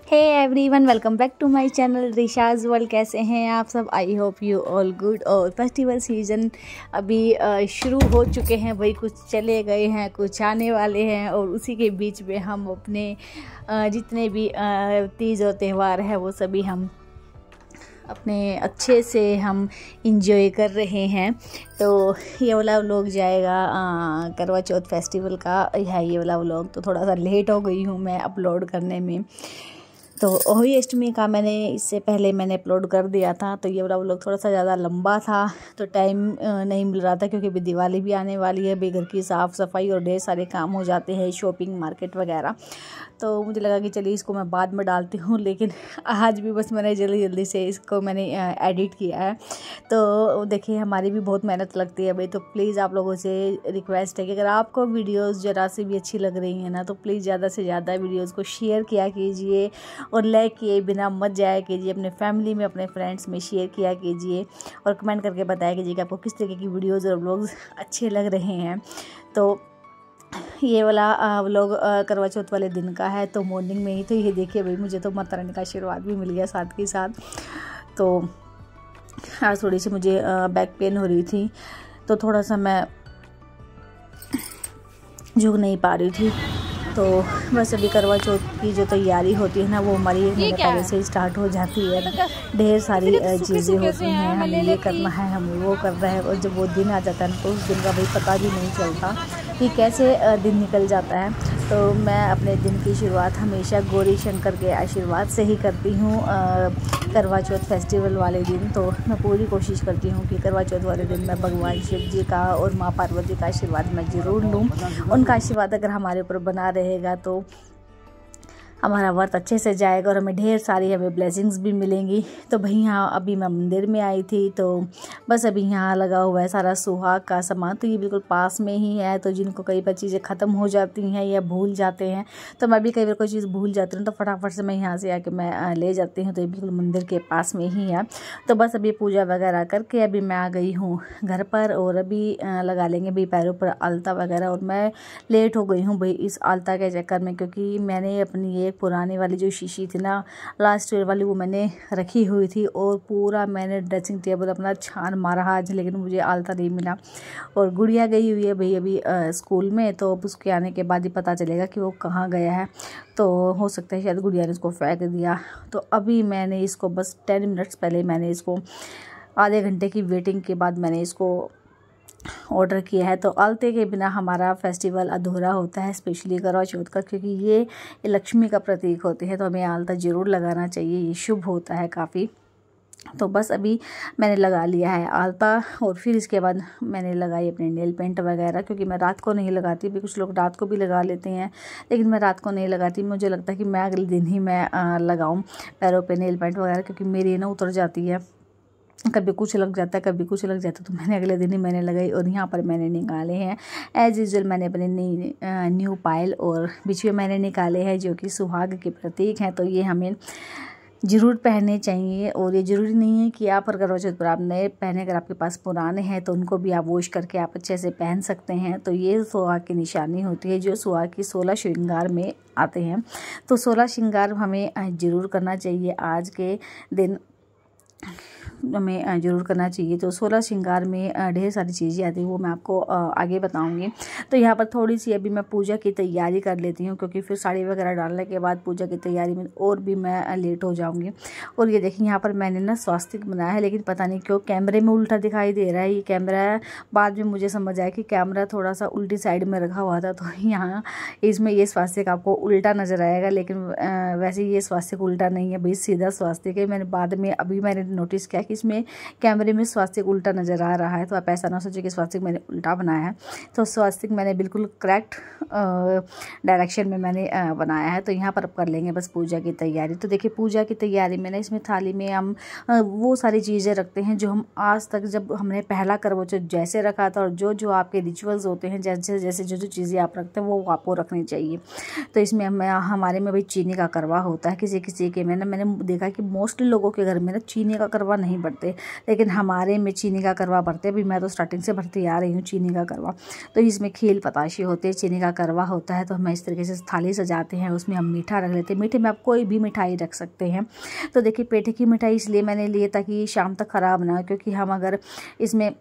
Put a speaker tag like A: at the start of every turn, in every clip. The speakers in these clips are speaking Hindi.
A: Hey everyone, welcome back to my channel Risha's world. कैसे हैं आप सब? I hope you all good. और फेस्टिवल सीज़न अभी शुरू हो चुके हैं, वही कुछ चले गए हैं, कुछ आने वाले हैं, और उसी के बीच में हम अपने जितने भी तीज और त्यौहार है वो सभी हम अपने अच्छे से हम इंजॉय कर रहे हैं। तो ये वाला व्लॉग जाएगा करवा चौथ फेस्टिवल का है। ये वाला व्लॉग तो थोड़ा सा लेट हो गई हूँ मैं अपलोड करने में। तो होली अष्टमी का मैंने इससे पहले मैंने अपलोड कर दिया था, तो ये वाला व्लॉग थोड़ा सा ज़्यादा लंबा था, तो टाइम नहीं मिल रहा था क्योंकि अभी दिवाली भी आने वाली है, अभी घर की साफ़ सफाई और ढेर सारे काम हो जाते हैं, शॉपिंग मार्केट वगैरह। तो मुझे लगा कि चलिए इसको मैं बाद में डालती हूँ, लेकिन आज भी बस मैंने जल्दी से इसको मैंने एडिट किया है। तो देखिए हमारी भी बहुत मेहनत लगती है भाई, तो प्लीज़ आप लोगों से रिक्वेस्ट है कि अगर आपको वीडियोस ज़रा सी भी अच्छी लग रही हैं ना, तो प्लीज़ ज़्यादा से ज़्यादा वीडियोस को शेयर किया कीजिए और लाइक किए बिना मत जाया कीजिए। अपने फैमिली में, अपने फ्रेंड्स में शेयर किया कीजिए और कमेंट करके बताया कीजिए कि आपको किस तरीके की वीडियोज़ और व्लॉग्स अच्छे लग रहे हैं। तो ये वाला व्लॉग करवा चौथ वाले दिन का है, तो मॉर्निंग में ही तो ये देखिए भाई, मुझे तो माता रानी का आशीर्वाद भी मिल गया साथ के साथ। तो आज थोड़ी सी मुझे बैक पेन हो रही थी, तो थोड़ा सा मैं झुक नहीं पा रही थी। तो बस अभी करवा चौथ की जो तैयारी होती है ना, वो हमारी पहले से ही स्टार्ट हो जाती है। ढेर सारी चीज़ें होती हैं, हमें ये करना है, हमें वो करना है, और जब वो दिन आ जाता है ना, तो उस दिन का भाई पता भी नहीं चलता कि कैसे दिन निकल जाता है। तो मैं अपने दिन की शुरुआत हमेशा गौरी शंकर के आशीर्वाद से ही करती हूँ करवा चौथ फेस्टिवल वाले दिन। तो मैं पूरी कोशिश करती हूँ कि करवा चौथ वाले दिन मैं भगवान शिव जी का और माँ पार्वती का आशीर्वाद मैं ज़रूर लूँ। उनका आशीर्वाद अगर हमारे ऊपर बना रहेगा तो हमारा व्रत अच्छे से जाएगा और हमें ढेर सारी ब्लेसिंग्स भी मिलेंगी। तो भाई यहाँ अभी मैं मंदिर में आई थी, तो बस अभी यहाँ लगा हुआ है सारा सुहाग का सामान, तो ये बिल्कुल पास में ही है। तो जिनको कई बार चीज़ें ख़त्म हो जाती हैं या भूल जाते हैं, तो मैं भी कई बार कोई चीज़ भूल जाती हूँ, तो फटाफट से मैं यहाँ से आके मैं ले जाती हूँ। तो ये बिल्कुल मंदिर के पास में ही है। तो बस अभी पूजा वगैरह करके अभी मैं आ गई हूँ घर पर, और अभी लगा लेंगे भाई पैरों पर आलता वगैरह। और मैं लेट हो गई हूँ भाई इस आलता के चक्कर में, क्योंकि मैंने अपनी एक पुरानी वाली जो शीशी थी ना, लास्ट ईयर वाली, वो मैंने रखी हुई थी, और पूरा मैंने ड्रेसिंग टेबल अपना छान मारा आज, लेकिन मुझे आलता नहीं मिला। और गुड़िया गई हुई है भाई अभी स्कूल में, तो अब उसके आने के बाद ही पता चलेगा कि वो कहाँ गया है। तो हो सकता है शायद गुड़िया ने उसको फेंक दिया। तो अभी मैंने इसको बस 10 मिनट्स पहले मैंने इसको आधे घंटे की वेटिंग के बाद मैंने इसको ऑर्डर किया है। तो आलते के बिना हमारा फेस्टिवल अधूरा होता है, स्पेशली करवा चौथ का, क्योंकि ये लक्ष्मी का प्रतीक होते हैं, तो हमें आलता ज़रूर लगाना चाहिए, ये शुभ होता है काफ़ी। तो बस अभी मैंने लगा लिया है आलता, और फिर इसके बाद मैंने लगाई अपने नेल पेंट वगैरह, क्योंकि मैं रात को नहीं लगाती भी, कुछ लोग रात को भी लगा लेते हैं, लेकिन मैं रात को नहीं लगाती। मुझे लगता है कि मैं अगले दिन ही मैं लगाऊँ पैरों पे नेल पेंट वगैरह, क्योंकि मेरी ना उतर जाती है, कभी कुछ लग जाता है, कभी कुछ लग जाता है। तो मैंने अगले दिन ही मैंने लगाई, और यहाँ पर मैंने निकाले हैं एज़ यूजुअल। मैंने अपने न्यू पायल और बिछुए मैंने निकाले हैं, जो कि सुहाग के प्रतीक हैं। तो ये हमें ज़रूर पहनने चाहिए, और ये ज़रूरी नहीं है कि आप करवा चौथ पर आप नए पहने, अगर आपके पास पुराने हैं तो उनको भी आप वॉश करके आप अच्छे से पहन सकते हैं। तो ये सुहाग की निशानी होती है, जो सुहाग की 16 श्रृंगार में आते हैं। तो 16 श्रृंगार हमें ज़रूर करना चाहिए, आज के दिन हमें ज़रूर करना चाहिए। तो 16 श्रृंगार में ढेर सारी चीज़ें आती हैं, वो मैं आपको आगे बताऊंगी। तो यहाँ पर थोड़ी सी अभी मैं पूजा की तैयारी कर लेती हूँ, क्योंकि फिर साड़ी वगैरह डालने के बाद पूजा की तैयारी में और भी मैं लेट हो जाऊँगी। और ये देखिए यहाँ पर मैंने ना स्वास्तिक बनाया है, लेकिन पता नहीं क्यों कैमरे में उल्टा दिखाई दे रहा है। ये कैमरा बाद में मुझे समझ आया कि कैमरा थोड़ा सा उल्टी साइड में रखा हुआ था, तो यहाँ इसमें ये स्वास्तिक आपको उल्टा नज़र आएगा, लेकिन वैसे ये स्वास्तिक उल्टा नहीं है भाई, सीधा स्वास्तिक है। मैंने बाद में अभी मैंने नोटिस किया कि इसमें कैमरे में स्वास्तिक उल्टा नज़र आ रहा है, तो आप ऐसा ना सोचिए कि स्वास्तिक मैंने उल्टा बनाया है। तो स्वास्तिक मैंने बिल्कुल करेक्ट डायरेक्शन में मैंने बनाया है। तो यहाँ पर अब कर लेंगे बस पूजा की तैयारी। तो देखिए पूजा की तैयारी में ना, इसमें थाली में हम वो सारी चीज़ें रखते हैं जो हम आज तक जब हमने पहला करवा चौथ जैसे रखा था, और जो आपके रिचुअल्स होते हैं, जैसे जैसे जो चीज़ें आप रखते हैं वो आपको रखनी चाहिए। तो इसमें हमारे में भाई चीनी का करवा होता है, किसी किसी के में ना मैंने देखा कि मोस्टली लोगों के घर में ना चीनी चीनी का करवा नहीं भरते, लेकिन हमारे में चीनी का करवा भरते हैं। अभी मैं तो स्टार्टिंग से भरती आ रही हूँ चीनी का करवा। तो इसमें खील पताशे होते हैं, चीनी का करवा होता है। तो हम इस तरीके से थाली सजाते हैं, उसमें हम मीठा रख लेते हैं। मीठे में आप कोई भी मिठाई रख सकते हैं। तो देखिए पेठे की मिठाई इसलिए मैंने लिए ताकि शाम तक ख़राब ना हो, क्योंकि हम अगर इसमें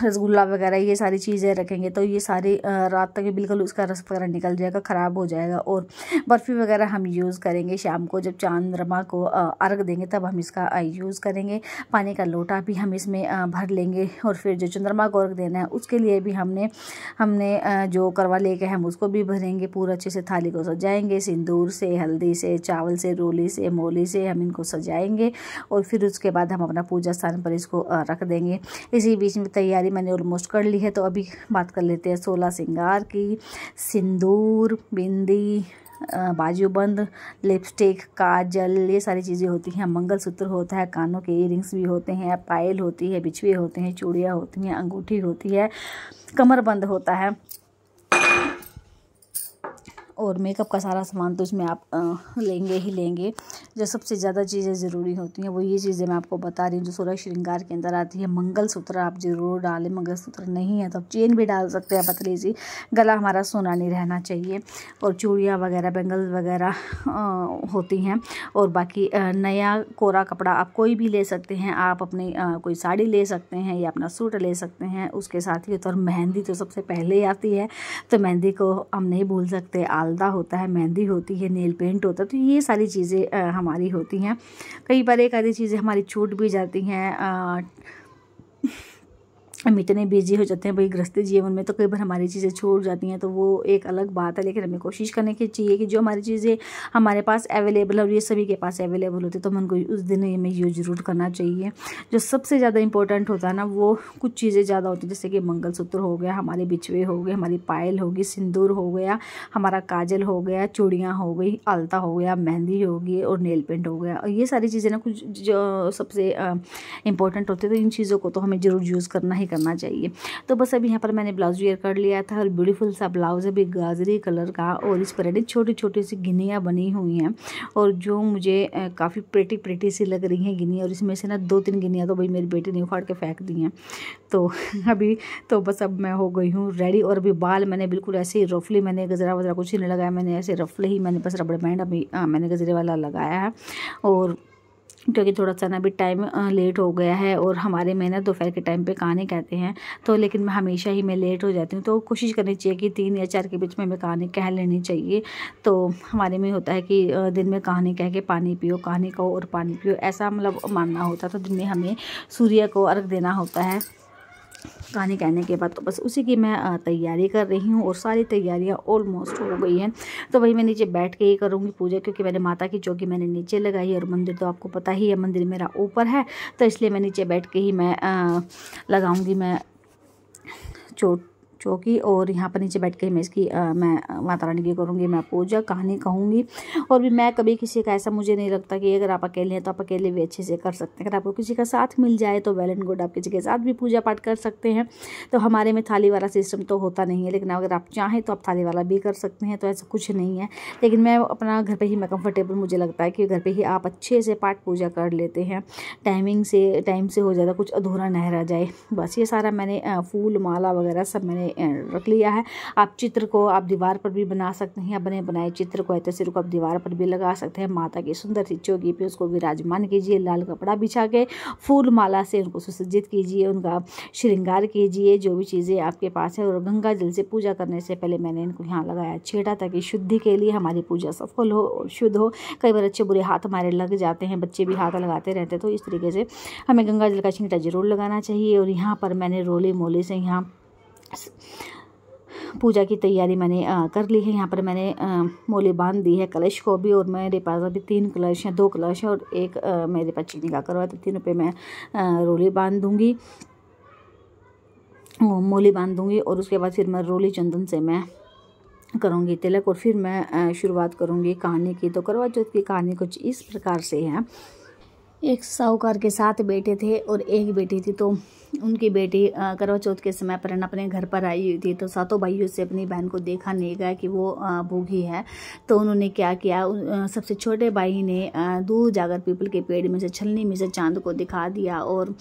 A: रसगुल्ला वगैरह ये सारी चीज़ें रखेंगे तो ये सारी रात तक बिल्कुल उसका रस वगैरह निकल जाएगा, ख़राब हो जाएगा। और बर्फ़ी वगैरह हम यूज़ करेंगे शाम को, जब चंद्रमा को अर्घ देंगे तब हम इसका यूज़ करेंगे। पानी का लोटा भी हम इसमें भर लेंगे, और फिर जो चंद्रमा को अर्घ देना है उसके लिए भी हमने जो करवा लेके हम उसको भी भरेंगे। पूरा अच्छे से थाली को सजाएँगे, सिंदूर से, हल्दी से, चावल से, रोली से, मोली से हम इनको सजाएँगे। और फिर उसके बाद हम अपना पूजा स्थान पर इसको रख देंगे। इसी बीच में तैयारी मैंने ऑलमोस्ट कर ली है। तो अभी बात कर लेते हैं 16 श्रृंगार की। सिंदूर, बिंदी, बाजूबंद, लिपस्टिक, काजल, ये सारी चीज़ें होती हैं। मंगलसूत्र होता है, कानों के इयरिंग्स भी होते हैं, पायल होती है, बिछुए होते हैं, चूड़ियाँ होती हैं, अंगूठी होती है, कमरबंद होता है, और मेकअप का सारा सामान तो इसमें आप लेंगे ही लेंगे। जो सबसे ज़्यादा चीज़ें ज़रूरी होती हैं वो ये चीज़ें मैं आपको बता रही हूँ जो 16 श्रृंगार के अंदर आती है। मंगलसूत्र आप ज़रूर डालें, मंगलसूत्र नहीं है तो आप चेन भी डाल सकते हैं पतली सी, गला हमारा सोना नहीं रहना चाहिए। और चूड़ियाँ वगैरह, बैंगल्स वगैरह होती हैं। और बाकी नया कोरा कपड़ा आप कोई भी ले सकते हैं। आप अपनी कोई साड़ी ले सकते हैं या अपना सूट ले सकते हैं। उसके साथ ही तो मेहंदी तो सबसे पहले ही आती है, तो मेहंदी को हम नहीं भूल सकते। आलता होता है, मेहंदी होती है, नेल पेंट होता है। तो ये सारी चीज़ें हमारी होती हैं। कई बार एक आधी चीज़ें हमारी छूट भी जाती हैं। हम इतने बिजी हो जाते हैं भाई गृहस्थी जीवन में, तो कई बार हमारी चीज़ें छूट जाती हैं, तो वो एक अलग बात है। लेकिन हमें कोशिश करने की चाहिए कि जो हमारी चीज़ें हमारे पास अवेलेबल है, और ये सभी के पास अवेलेबल होती है, तो हम उनको उस दिन हमें यूज जरूर करना चाहिए। जो सबसे ज़्यादा इंपॉर्टेंट होता है ना, वो कुछ चीज़ें ज़्यादा होती है, जैसे कि मंगलसूत्र हो गया, हमारे बिछुए हो गए, हमारी पायल होगी, सिंदूर हो गया, हमारा काजल हो गया, चूड़ियाँ हो गई, आलता हो गया, मेहंदी होगी, और नेल पेंट हो गया। और ये सारी चीज़ें ना कुछ जो सबसे इंपॉर्टेंट होती है, तो इन चीज़ों को तो हमें ज़रूर यूज़ करना ही करना चाहिए। तो बस अभी यहाँ पर मैंने ब्लाउज वेयर कर लिया था, और ब्यूटीफुल सा ब्लाउज है भी गाजरी कलर का, और इस पर छोटी छोटी सी गिनियाँ बनी हुई हैं, और जो मुझे काफ़ी प्रेटी सी लग रही हैं गिनियाँ। और इसमें से ना 2-3 गिनियाँ तो भाई मेरी बेटी ने उखाड़ के फेंक दी हैं। तो अभी तो बस अब मैं हो गई हूँ रेडी। और अभी बाल मैंने बिल्कुल ऐसे ही रफली, मैंने गजरा वजरा कुछ ही नहीं लगाया, मैंने ऐसे रफली ही मैंने बस रबड़ बैंड अभी मैंने गजरे वाला लगाया है। और क्योंकि थोड़ा सा ना अभी टाइम लेट हो गया है, और हमारे में ना दोपहर के टाइम पे कहानी कहते हैं, तो लेकिन मैं हमेशा ही मैं लेट हो जाती हूँ। तो कोशिश करनी चाहिए कि 3 या 4 के बीच में हमें कहानी कह लेनी चाहिए। तो हमारे में होता है कि दिन में कहानी कह के पानी पियो, कहानी कहो और पानी पियो, ऐसा मतलब मानना होता है। तो दिन में हमें सूर्य को अर्घ देना होता है कहानी कहने के बाद। तो बस उसी की मैं तैयारी कर रही हूँ, और सारी तैयारियाँ ऑलमोस्ट हो गई हैं। तो वही मैं नीचे बैठ के ही करूँगी पूजा, क्योंकि मैंने माता की चौकी मैंने नीचे लगाई है, और मंदिर तो आपको पता ही है मंदिर मेरा ऊपर है, तो इसलिए मैं नीचे बैठ के ही मैं लगाऊँगी मैं चौकी। और यहाँ पर नीचे बैठ के मैं इसकी मैं माता रानी की करूँगी मैं पूजा, कहानी कहूँगी। और भी मैं कभी किसी का ऐसा मुझे नहीं लगता कि अगर आप अकेले हैं तो आप अकेले भी अच्छे से कर सकते हैं। अगर आपको किसी का साथ मिल जाए तो वेल एंड गुड, आप किसी के साथ भी पूजा पाठ कर सकते हैं। तो हमारे में थाली वाला सिस्टम तो होता नहीं है, लेकिन अगर आप चाहें तो आप थाली वाला भी कर सकते हैं, तो ऐसा कुछ नहीं है। लेकिन मैं अपना घर पर ही मैं कम्फर्टेबल मुझे लगता है कि घर पर ही आप अच्छे से पाठ पूजा कर लेते हैं, टाइम से हो जाता, कुछ अधूरा नहीं रह जाए। बस ये सारा मैंने फूल माला वगैरह सब मैंने रख लिया है। आप चित्र को आप दीवार पर भी बना सकते हैं, बने बनाए चित्र को ऐसे सिर को आप दीवार पर भी लगा सकते हैं। माता की सुंदर सी चौकी पे उसको विराजमान कीजिए, लाल कपड़ा बिछा के फूल माला से उनको सुसज्जित कीजिए, उनका श्रृंगार कीजिए, जो भी चीज़ें आपके पास है। और गंगा जल से पूजा करने से पहले मैंने इनको यहाँ लगाया छेड़ा, ताकि शुद्धि के लिए हमारी पूजा सफल हो और शुद्ध हो। कई बार अच्छे बुरे हाथ हमारे लग जाते हैं, बच्चे भी हाथ लगाते रहते हैं, तो इस तरीके से हमें गंगा जल का छींटा जरूर लगाना चाहिए। और यहाँ पर मैंने रोली मोली से यहाँ पूजा की तैयारी मैंने कर ली है। यहाँ पर मैंने मोली बांध दी है कलश को भी, और मेरे पास अभी 3 कलश हैं, 2 कलश है और एक मेरे पास चीनी का करवा, तो तीनों पे मैं रोली बांध दूँगी, मोली बांध दूँगी। और उसके बाद फिर मैं रोली चंदन से मैं करूँगी तिलक, और फिर मैं शुरुआत करूँगी कहानी की। तो करवा चौथ की कहानी कुछ इस प्रकार से है एक साहूकार के साथ बेटे थे और एक बेटी थी। तो उनकी बेटी करवा चौथ के समय पर अपने घर पर आई हुई थी। तो सातों भाइयों से अपनी बहन को देखा नहीं गया कि वो भूखी है। तो उन्होंने क्या किया, सबसे छोटे भाई ने दूर जाकर पीपल के पेड़ में से छलनी में से चांद को दिखा दिया। और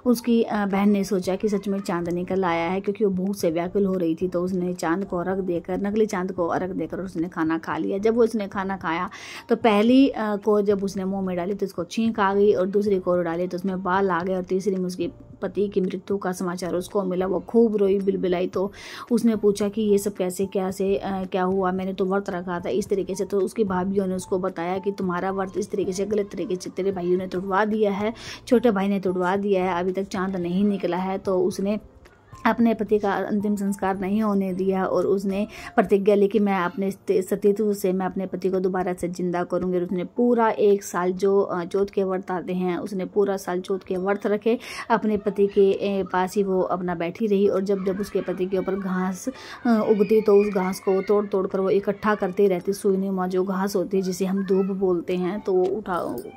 A: उसकी बहन ने सोचा कि सच में चांद निकल आया है, क्योंकि वो भूख से व्याकुल हो रही थी। तो उसने चांद को अर्घ देकर, नकली चांद को अर्घ देकर उसने खाना खा लिया। जब वो उसने खाना खाया तो पहली को जब उसने मुंह में डाली तो उसको छींक आ गई, और दूसरी को डाली तो उसमें बाल आ गए, और तीसरी में उसके पति की मृत्यु का समाचार उसको मिला। वो खूब रोई बिलबिलाई। तो उसने पूछा कि ये सब क्या हुआ, मैंने तो व्रत रखा था इस तरीके से। तो उसकी भाभीयों ने उसको बताया कि तुम्हारा व्रत इस तरीके से गलत तरीके से तेरे भाइयों ने तोड़वा दिया है, छोटे भाई ने तोड़वा दिया है, अभी तक चांद नहीं निकला है। तो उसने अपने पति का अंतिम संस्कार नहीं होने दिया, और उसने प्रतिज्ञा ली कि मैं अपने सतीत्व से मैं अपने पति को दोबारा से जिंदा करूंगी। और उसने पूरा 1 साल जो चौथ के व्रत आते हैं, उसने पूरा साल चौथ के व्रत रखे। अपने पति के पास ही वो अपना बैठी रही, और जब जब उसके पति के ऊपर घास उगती तो उस घास को तोड़ तोड़ कर वो इकट्ठा करती रहती। सुईनुमा जो घास होती है जिसे हम दूब बोलते हैं, तो वो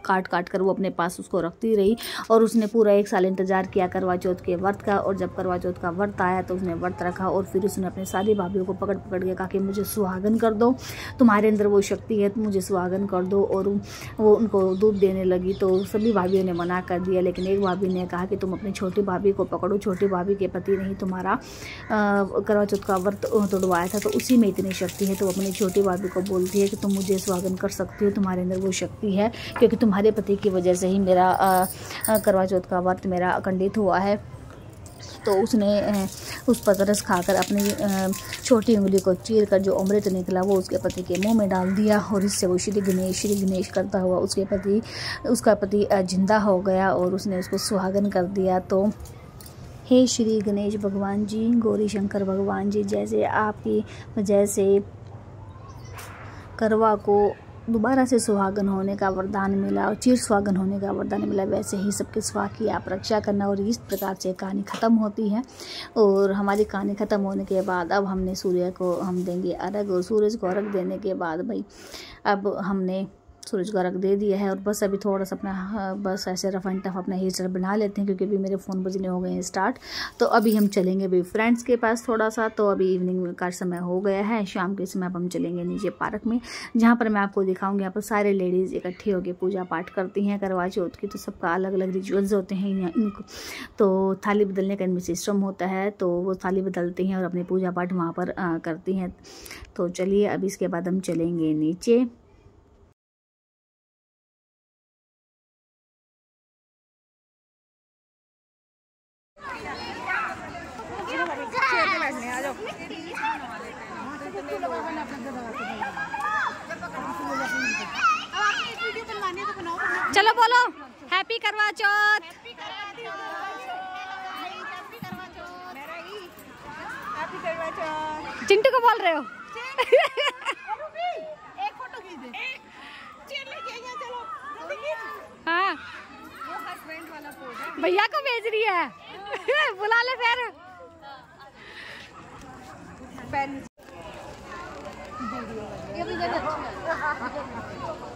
A: काट काट कर वो अपने पास उसको रखती रही। और उसने पूरा 1 साल इंतजार किया करवा चौथ के व्रत का। और जब करवा चौथ का व्रत आया तो उसने व्रत रखा, और फिर उसने अपने सारी भाभीयों को पकड़ पकड़ के कहा कि मुझे सुहागन कर दो, तुम्हारे अंदर वो शक्ति है, तो मुझे सुहागन कर दो। और वो उनको दूध देने लगी। तो सभी भाभीयों ने मना कर दिया, लेकिन एक भाभी ने कहा कि तुम अपनी छोटी भाभी को पकड़ो, छोटी भाभी के पति नहीं तुम्हारा करवा चौथ का व्रत तोड़वाया था, तो उसी में इतनी शक्ति है। तो अपनी छोटी भाभी को बोलती है कि तुम मुझे सुहागन कर सकती हो, तुम्हारे अंदर वो शक्ति है, क्योंकि तुम्हारे पति की वजह से ही मेरा करवा चौथ का व्रत मेरा अखंडित हुआ है। तो उसने उस पर तरस खाकर अपनी छोटी उंगली को चीर कर जो अमृत निकला वो उसके पति के मुंह में डाल दिया, और इससे वो श्री गणेश करता हुआ उसका पति जिंदा हो गया, और उसने उसको सुहागन कर दिया। तो हे श्री गणेश भगवान जी, गौरी शंकर भगवान जी, जैसे आपकी वजह से करवा को दोबारा से सुहागन होने का वरदान मिला और चिर सुहागन होने का वरदान मिला, वैसे ही सबके सुहाग की आप रक्षा करना। और इस प्रकार से कहानी ख़त्म होती है। और हमारी कहानी ख़त्म होने के बाद अब हमने सूर्य को हम देंगे अर्घ, और सूरज को अर्घ देने के बाद भाई अब हमने सूरज को रख दे दिया है। और बस अभी थोड़ा सा अपना बस ऐसे रफ एंड टफ अपना हेयर स्टाइल बना लेते हैं, क्योंकि अभी मेरे फ़ोन बजने हो गए हैं स्टार्ट। तो अभी हम चलेंगे अभी फ्रेंड्स के पास थोड़ा सा। तो अभी इवनिंग का समय हो गया है, शाम के समय अब हम चलेंगे नीचे पार्क में, जहाँ पर मैं आपको दिखाऊंगी। यहाँ पर सारे लेडीज़ इकट्ठी होकर पूजा पाठ करती हैं करवा चौथ की। तो सबका अलग अलग रिचुअल्स होते हैं इनको। तो थाली बदलने का इनमें सिस्टम होता है, तो वो थाली बदलती हैं और अपनी पूजा पाठ वहाँ पर करती हैं। तो चलिए अभी इसके बाद हम चलेंगे नीचे।
B: चलो बोलो हैप्पी करवा चौथ। चिंटू को बोल रहे हो?
C: एक फोटो खींच दे। चलो
B: हाँ
C: वो हस्बैंड वाला फोटो
B: भैया को भेज रही है। बुला ले फिर।
C: ये भी ज्यादा अच्छी है।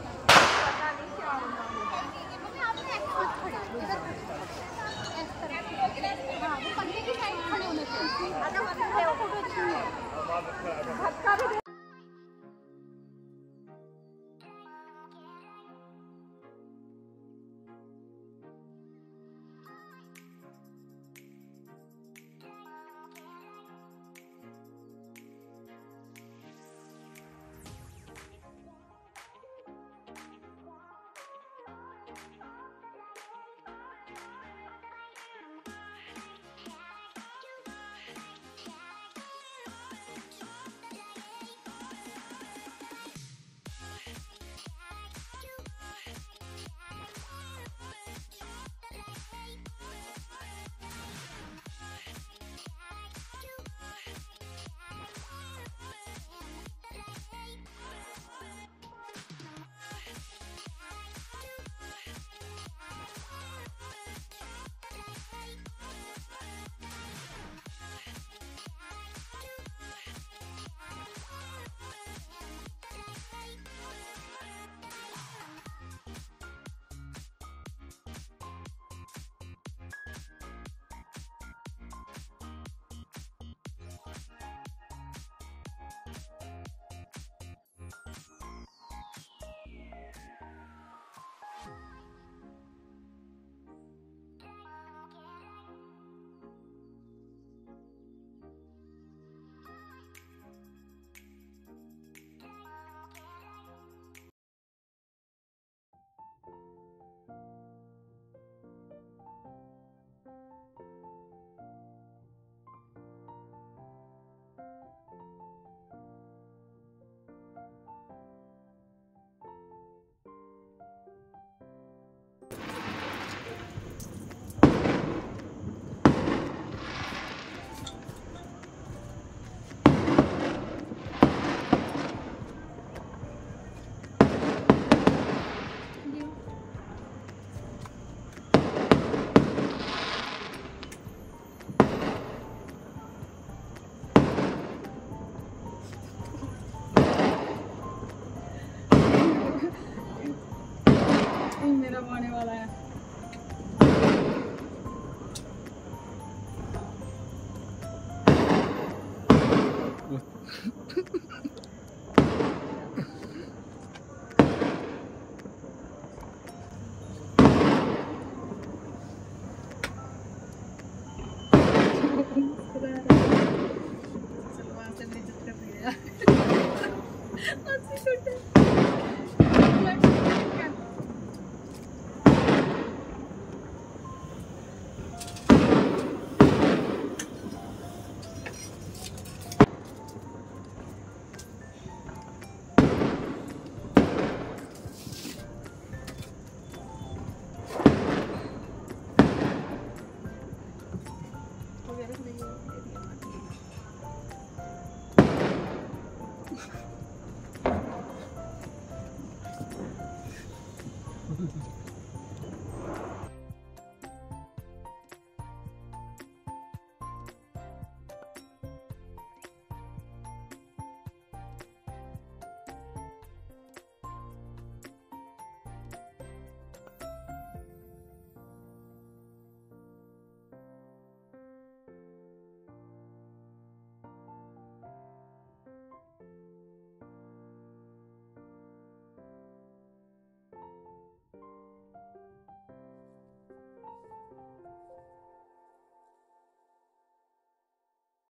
D: को।